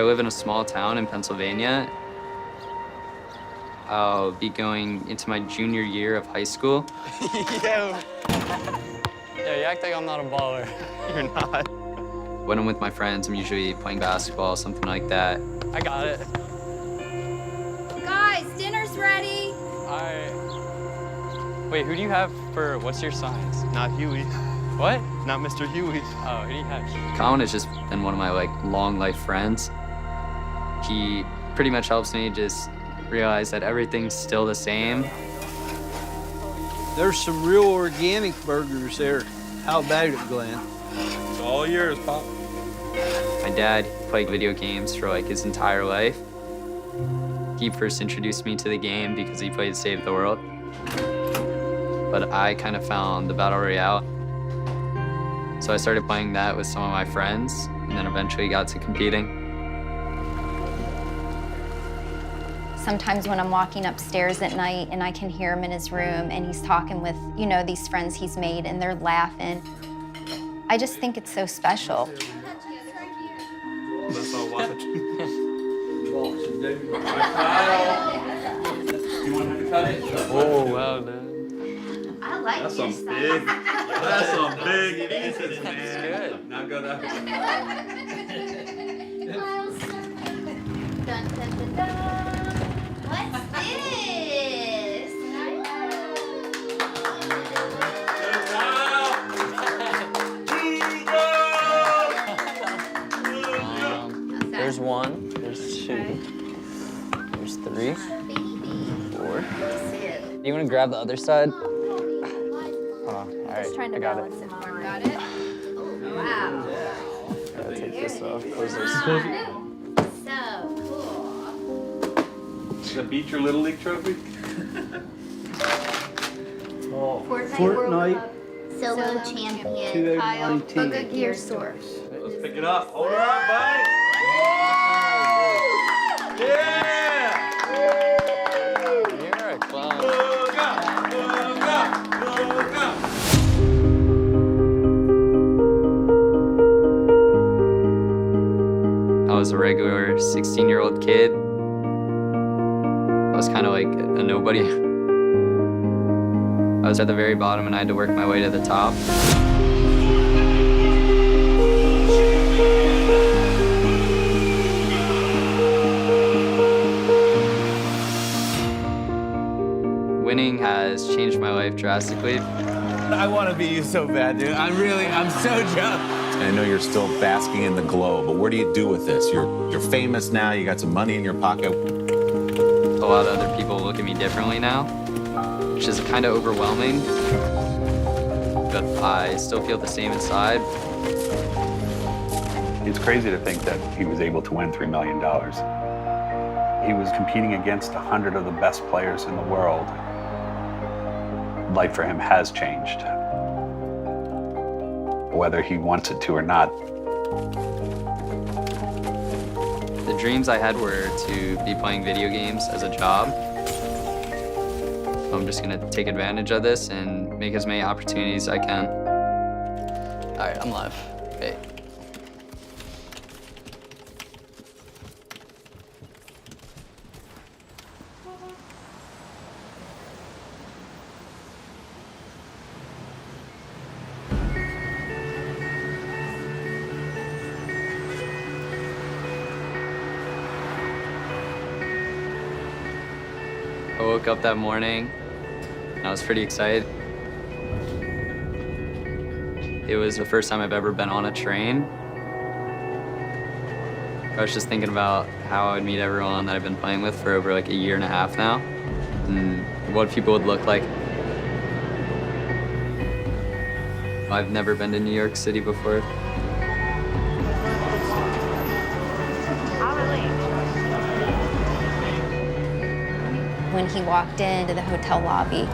I live in a small town in Pennsylvania. I'll be going into my junior year of high school. Yo, you act like I'm not a baller. You're not. When I'm with my friends, I'm usually playing basketball, something like that. I got it. Guys, dinner's ready. All right. Wait, who do you have for, what's your signs? Not Huey. What? Not Mr. Huey. Oh, who do you have? Colin has just been one of my long life friends. He pretty much helps me just realize that everything's still the same. There's some real organic burgers there. How about it, Glenn? It's all yours, Pop. My dad played video games for his entire life. He first introduced me to the game because he played Save the World. But I kind of found the Battle Royale. So I started playing that with some of my friends, and then eventually got to competing. Sometimes when I'm walking upstairs at night and I can hear him in his room and he's talking with, these friends he's made and they're laughing, I just think it's so special. Let's all watch. You want him to cut it? Oh, well done. I like That's some big. That's some big pieces, man. That's good. Not gonna. Dun, dun, dun, dun. What's this? There's one, there's two, there's three, four. You want to grab the other side? Hold on, all right, Just trying to I got balance it. it. Got it? Oh, wow. Gotta take this off, close this. So cool. Does that beat your Little League trophy? Fortnite. Solo champion. 2019. Book of Gear Store. Let's pick it up. Hold her up, buddy. Yeah! You're a clown. Look up! Look up! Look up! I was a regular 16-year-old kid. I was kind of like a nobody. I was at the very bottom and I had to work my way to the top. Winning has changed my life drastically. I want to be you so bad, dude. I'm so jealous. I know you're still basking in the glow, but what do you do with this? You're famous now, you got some money in your pocket. A lot of other people look at me differently now, which is kind of overwhelming, but I still feel the same inside. It's crazy to think that he was able to win $3 million. He was competing against 100 of the best players in the world. Life for him has changed, whether he wants it to or not. The dreams I had were to be playing video games as a job. I'm just gonna take advantage of this and make as many opportunities as I can. All right, I'm live. Hey. I woke up that morning and I was pretty excited. It was the first time I've ever been on a train. I was just thinking about how I would meet everyone that I've been playing with for over a year and a half now, and what people would look like. I've never been to New York City before. When he walked into the hotel lobby,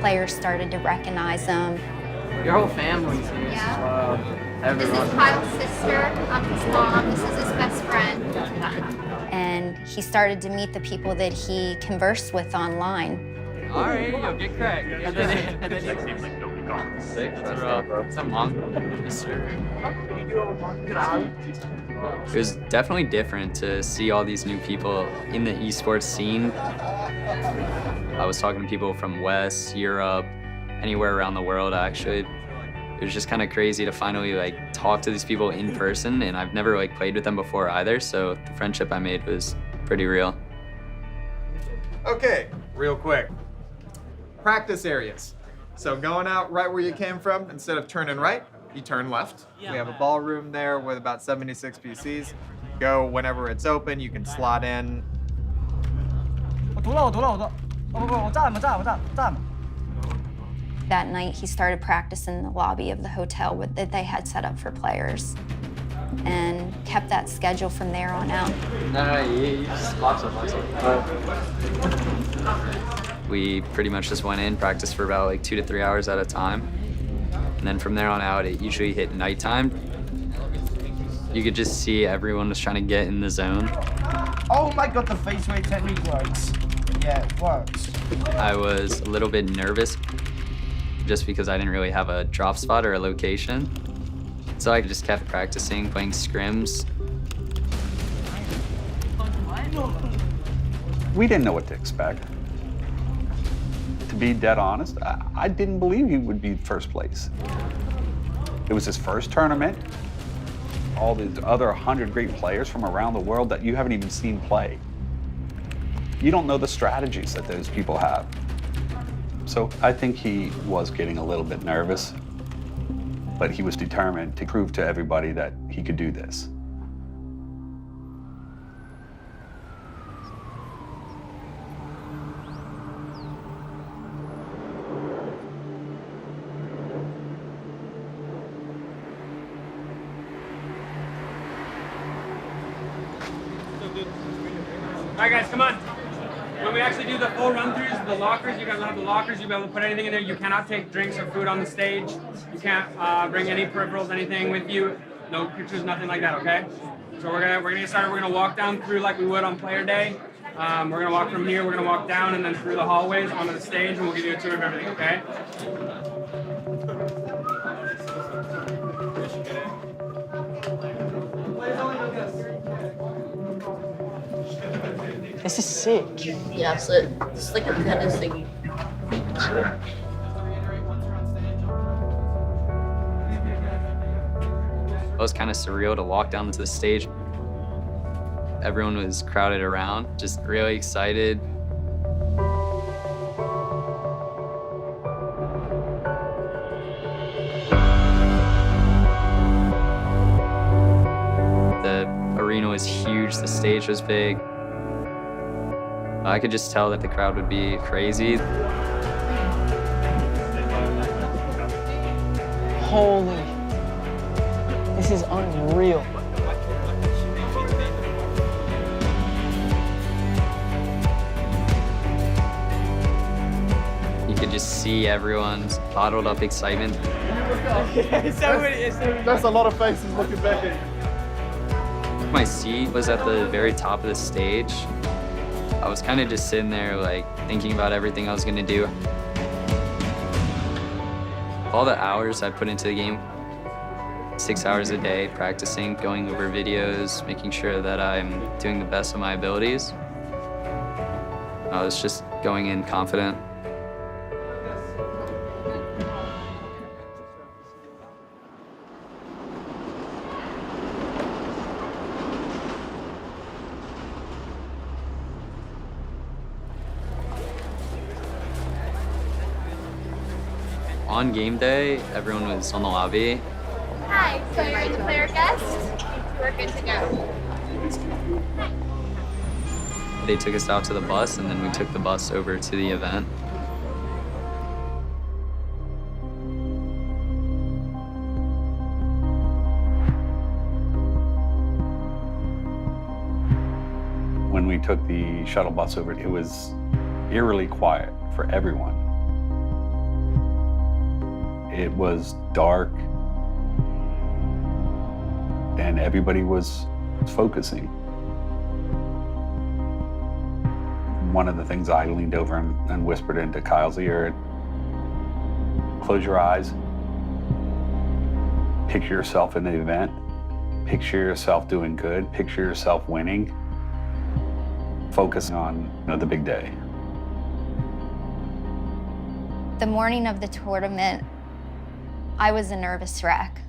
players started to recognize him. Your whole family's here. Yeah. Everyone. This is Kyle's sister. I'm his mom. This is his best friend. And he started to meet the people that he conversed with online. All right, yo, get cracked. And then Sick. What's up, bro? What's up, Mom? Yes, sir. It was definitely different to see all these new people in the esports scene. I was talking to people from West, Europe, anywhere around the world, actually. It was just kind of crazy to finally like talk to these people in person, and I've never like played with them before either, so the friendship I made was pretty real. Okay, real quick. Practice areas. So going out right where you came from, instead of turning right, you turn left. We have a ballroom there with about 76 PCs. Go whenever it's open, you can slot in. That night, he started practicing in the lobby of the hotel that they had set up for players and kept that schedule from there on out. You just lock up. We pretty much just went in, practiced for about like 2 to 3 hours at a time. And then from there on out, it usually hit nighttime. You could just see everyone was trying to get in the zone. Oh my God, the face weight technique works. Yeah, it works. I was a little bit nervous just because I didn't really have a drop spot or a location. So I just kept practicing, playing scrims. We didn't know what to expect. To be dead honest, I didn't believe he would be first place. It was his first tournament. All these other 100 great players from around the world that you haven't even seen play. You don't know the strategies that those people have. So I think he was getting a little bit nervous, but he was determined to prove to everybody that he could do this. All right, guys, come on. When we actually do the full run-throughs, the lockers, you guys will have the lockers. You'll be able to put anything in there. You cannot take drinks or food on the stage. You can't bring any peripherals, anything with you. No pictures, nothing like that, okay? So we're gonna get started. We're gonna walk down through like we would on player day. We're gonna walk from here, we're gonna walk down and then through the hallways onto the stage, and we'll give you a tour of everything, okay? This is sick. Yeah, so it's like a tennis thing. It was kind of surreal to walk down to the stage. Everyone was crowded around, just really excited. The arena was huge, the stage was big. I could just tell that the crowd would be crazy. Holy. This is unreal. You could just see everyone's bottled up excitement. That's a lot of faces looking back at you. My seat was at the very top of the stage. I was kind of just sitting there like thinking about everything I was gonna do. All the hours I put into the game, 6 hours a day practicing, going over videos, making sure that I'm doing the best of my abilities. I was just going in confident. On game day, everyone was on the lobby. Hi, so you're the player guest? We're good to go. They took us out to the bus, and then we took the bus over to the event. When we took the shuttle bus over, it was eerily quiet for everyone. It was dark, and everybody was focusing. One of the things I leaned over and whispered into Kyle's ear, close your eyes, picture yourself in the event, Picture yourself doing good, picture yourself winning. Focus on the big day. The morning of the tournament, I was a nervous wreck.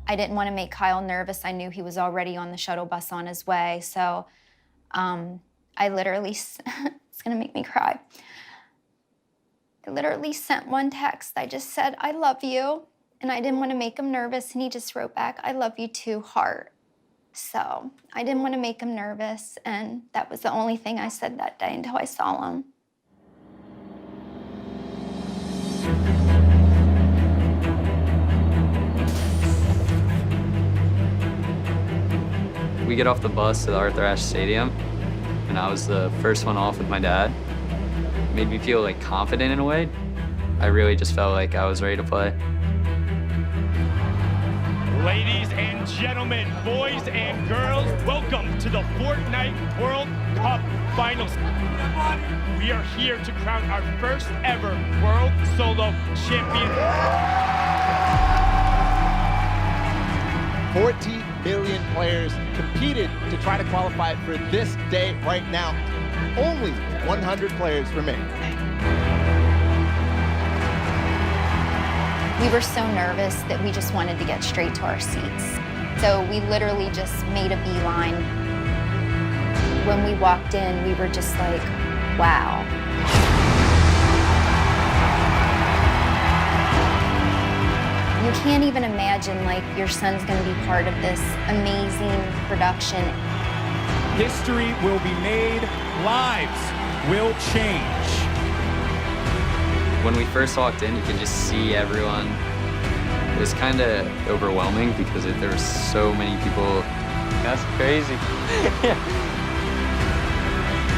I didn't want to make Kyle nervous. I knew he was already on the shuttle bus on his way. So I literally, it's gonna make me cry. I literally sent one text. I just said, I love you. And I didn't want to make him nervous. And he just wrote back, I love you too, heart. So I didn't want to make him nervous. And that was the only thing I said that day until I saw him. We get off the bus to the Arthur Ashe Stadium, and I was the first one off with my dad. It made me feel like confident in a way. I really just felt like I was ready to play. Ladies and gentlemen, boys and girls, welcome to the Fortnite World Cup Finals. We are here to crown our first ever World Solo Champion. 40 million players competed to try to qualify for this day right now. Only 100 players remain. We were so nervous that we just wanted to get straight to our seats. So we literally just made a beeline. When we walked in, we were just like, wow. You can't even imagine like your son's gonna be part of this amazing production. History will be made, lives will change. When we first walked in, you could just see everyone. It was kind of overwhelming because there were so many people. That's crazy.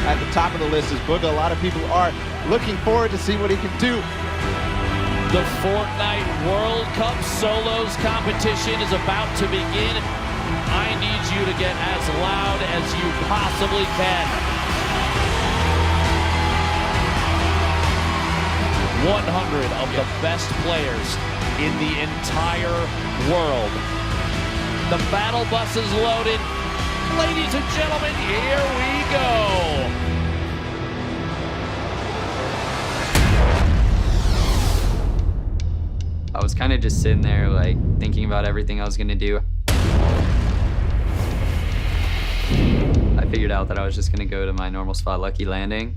At the top of the list is Booga. A lot of people are looking forward to see what he can do. The Fortnite World Cup Solos competition is about to begin. I need you to get as loud as you possibly can. 100 of the best players in the entire world. The battle bus is loaded. Ladies and gentlemen, here we go. I was kind of just sitting there, like, thinking about everything I was gonna do. I figured out that I was just gonna go to my normal spot, Lucky Landing.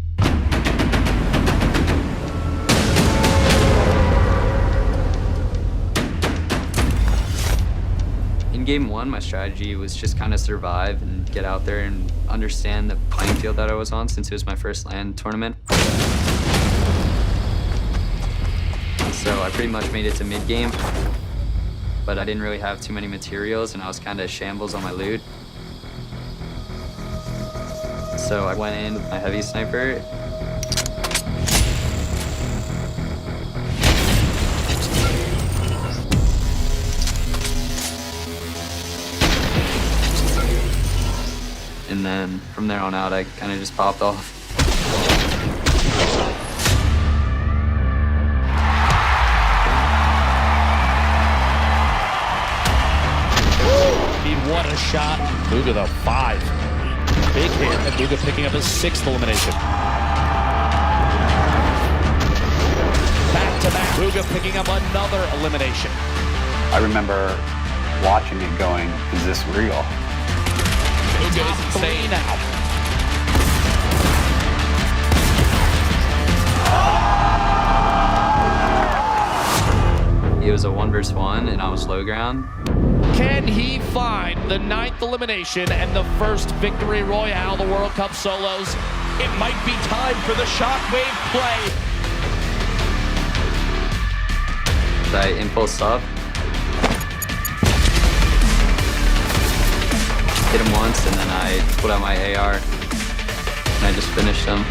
In game one, my strategy was just kind of survive and get out there and understand the playing field that I was on since it was my first LAN tournament. So I pretty much made it to mid-game, but I didn't really have too many materials and I was kind of shambles on my loot. So I went in with my heavy sniper. And then from there on out, I kind of just popped off. What a shot. Booga the 5. Big hit. And Booga picking up his 6th elimination. Back-to-back Booga picking up another elimination. I remember watching it going, is this real? Booga is insane now. It was a 1v1 and I was low ground. Can he find the 9th elimination and the first victory royale, the World Cup Solos? It might be time for the shockwave play. I impulsed up. Hit him once and then I pulled out my AR and I just finished him.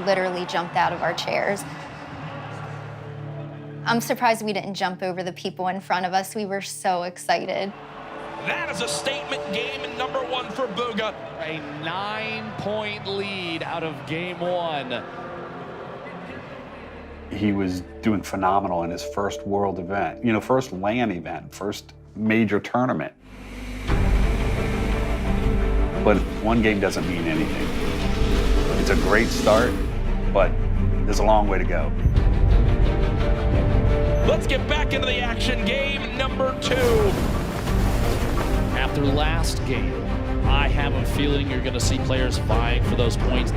literally jumped out of our chairs. I'm surprised we didn't jump over the people in front of us. We were so excited. That is a statement game number 1 for Booga. A 9-point lead out of game 1. He was doing phenomenal in his first world event, you know, first LAN event, first major tournament. But one game doesn't mean anything. It's a great start, but there's a long way to go. Let's get back into the action. Game number 2. After last game, I have a feeling you're going to see players vying for those points.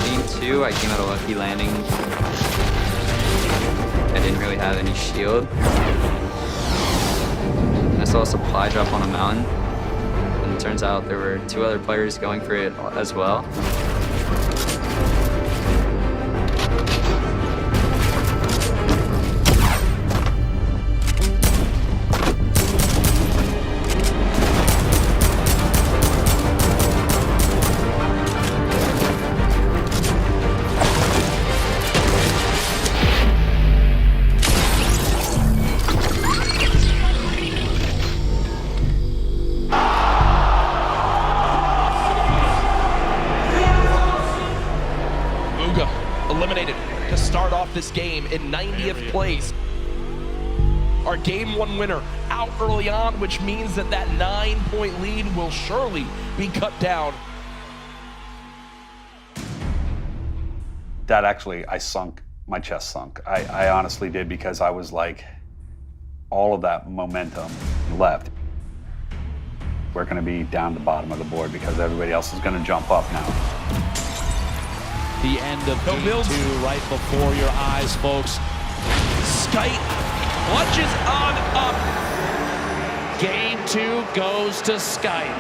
Game 2, I came out a lucky landing. I didn't really have any shield. And I saw a supply drop on a mountain. And it turns out there were 2 other players going for it as well. Eliminated to start off this game in 90th place. Our game 1 winner out early on, which means that 9-point lead will surely be cut down. That actually, my chest sunk. I honestly did, because I was like, all of that momentum left. We're gonna be down the bottom of the board because everybody else is gonna jump up now. The end of game 2 right before your eyes, folks. Skite clutches on up. Game 2 goes to Skite.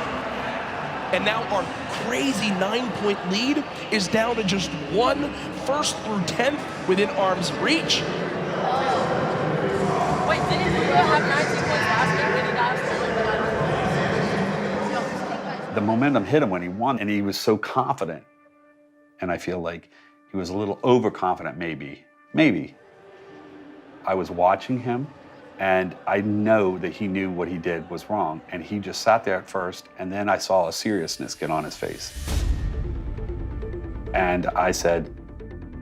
And now our crazy 9-point lead is down to just 1 first through 10th within arm's reach. Wait, didn't you have 19 points last game? Did he not? The momentum hit him when he won, and he was so confident. And I feel like he was a little overconfident, maybe. I was watching him, and I know that he knew what he did was wrong, and he just sat there at first, and then I saw a seriousness get on his face. And I said,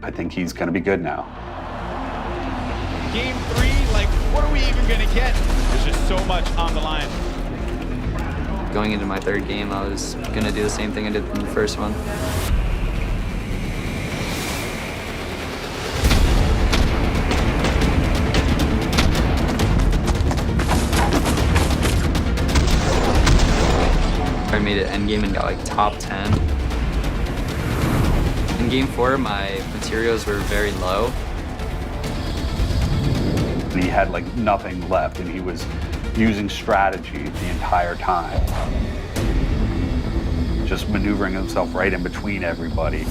I think he's gonna be good now. Game 3, like, what are we even gonna get? There's just so much on the line. Going into my 3rd game, I was gonna do the same thing I did in the first one. I made it endgame and got like top 10. In game 4, my materials were very low. And he had like nothing left, and he was using strategy the entire time. Just maneuvering himself right in between everybody.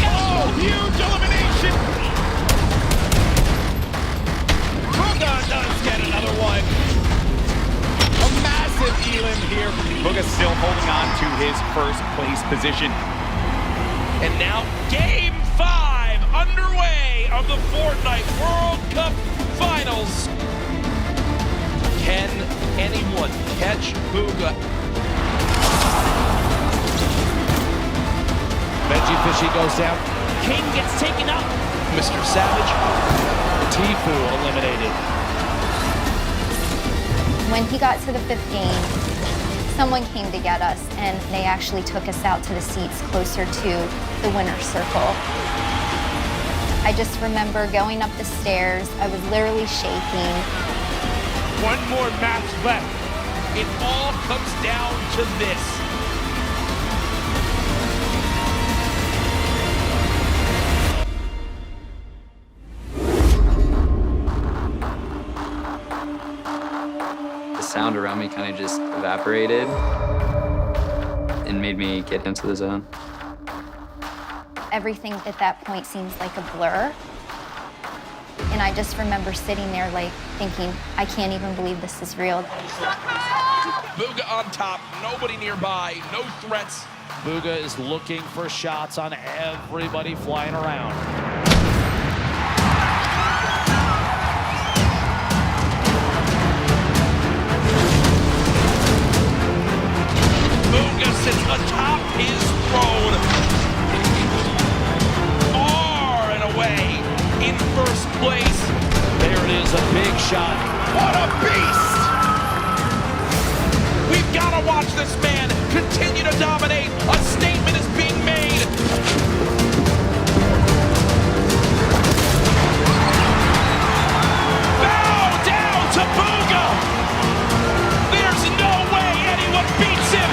Oh, huge elimination! Booga does get another one. A massive elim here. Booga still holding on to his first place position. And now game 5 underway of the Fortnite World Cup Finals. Can anyone catch Booga? Veggie Fishy goes down. King gets taken up. Mr. Savage. Tifu eliminated. When he got to the 5th game, someone came to get us, and they actually took us out to the seats closer to the winner's circle. I just remember going up the stairs. I was literally shaking. One more match left. It all comes down to this. The sound around me kind of just evaporated and made me get into the zone. Everything at that point seems like a blur. And I just remember sitting there like thinking, I can't even believe this is real. Booga on top, nobody nearby, no threats. Booga is looking for shots on everybody flying around. Booga sits atop his throne, far and away in first place. There it is, a big shot. What a beast! We've got to watch this man continue to dominate. A statement is being made. Bow down to Booga. There's no way anyone beats him.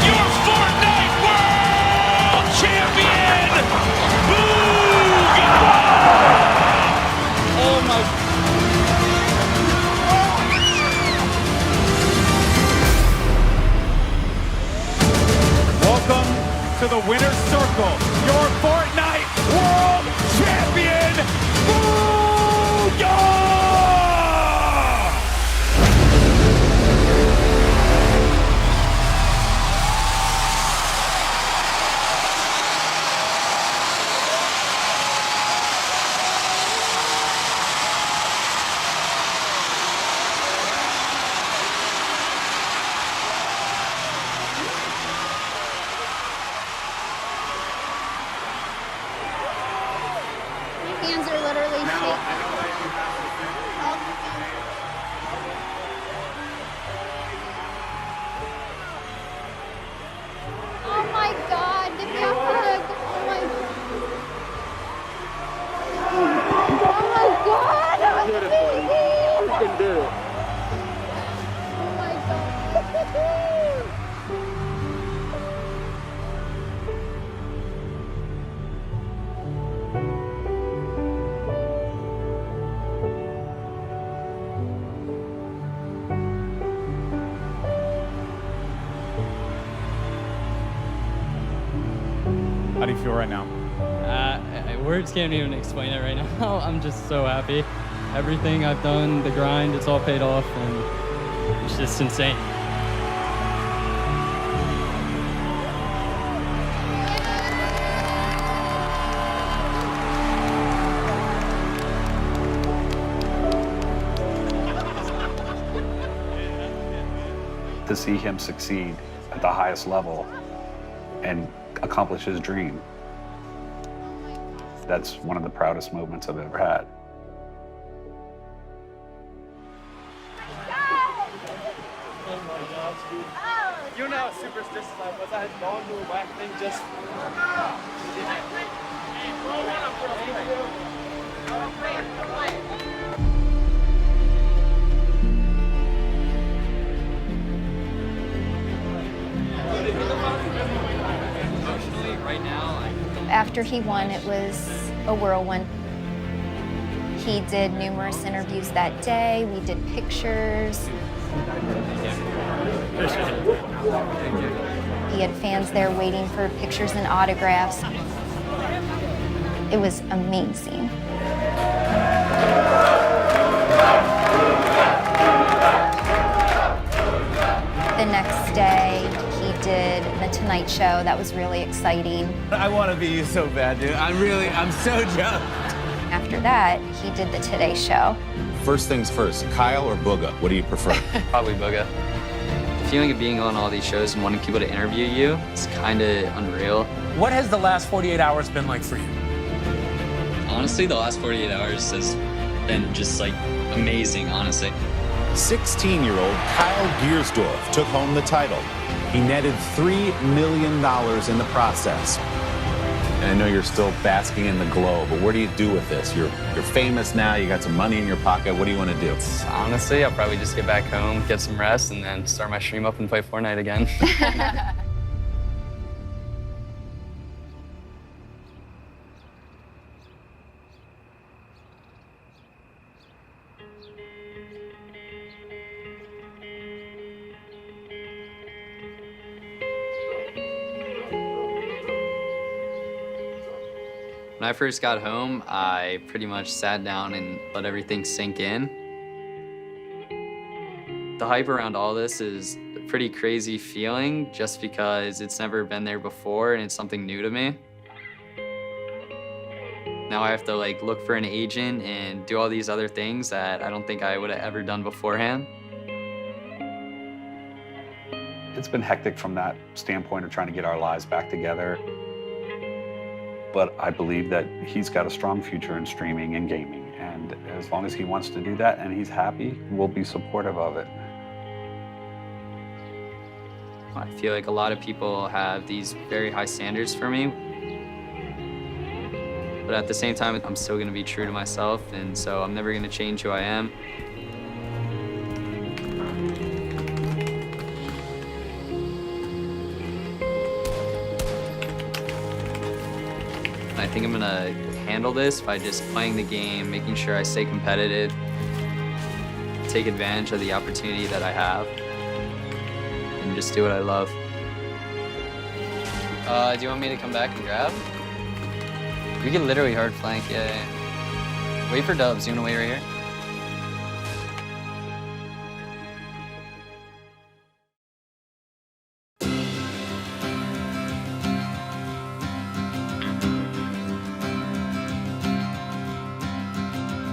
Your Fortnite World Champion, Booga. Oh my. Welcome to the winner's circle, your Fortnite World Champion, Booga! Hands are literally shaking. Oh my God, give me a hug. Oh my God, that was amazing. You can do it. Oh my God. How do you feel right now? Words can't even explain it right now. I'm just so happy. Everything I've done, the grind, it's all paid off, and it's just insane. To see him succeed at the highest level and accomplish his dream, that's one of the proudest moments I've ever had. You know how superstitious I was. I had gone to a whack thing just. Emotionally, right now, After he won, it was a whirlwind. He did numerous interviews that day. We did pictures. He had fans there waiting for pictures and autographs. It was amazing. The next day, he did The Tonight Show. That was really exciting. I want to be you so bad, dude. I'm so jealous. After that, he did The Today Show. First things first, Kyle or Booga? What do you prefer? probably Booga. The feeling of being on all these shows and wanting people to interview you is kind of unreal. What has the last 48 hours been like for you? Honestly, the last 48 hours has been just like amazing, honestly. 16-year-old Kyle Giersdorf took home the title. He netted $3 million in the process. And I know you're still basking in the glow, but what do you do with this? You're famous now, you got some money in your pocket. What do you want to do? Honestly, I'll probably just get back home, get some rest, and then start my stream up and play Fortnite again. When I first got home, I pretty much sat down and let everything sink in. The hype around all this is a pretty crazy feeling just because it's never been there before and it's something new to me. Now I have to like look for an agent and do all these other things that I don't think I would have ever done beforehand. It's been hectic from that standpoint of trying to get our lives back together. But I believe that he's got a strong future in streaming and gaming. And as long as he wants to do that and he's happy, we'll be supportive of it. I feel like a lot of people have these very high standards for me. But at the same time, I'm still gonna be true to myself, and so I'm never gonna change who I am. I think I'm gonna handle this by just playing the game, making sure I stay competitive, take advantage of the opportunity that I have, and just do what I love. Do you want me to come back and grab? We can literally hard flank, yeah. Wait for dubs. You wanna wait right here?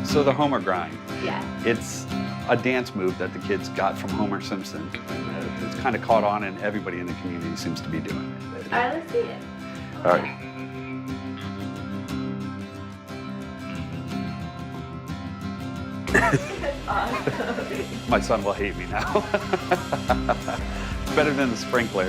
So the Homer grind. Yeah. It's a dance move that the kids got from Homer Simpson. It's kind of caught on and everybody in the community seems to be doing it. All right, let's see it. All right. Awesome. My son will hate me now. Better than the sprinkler.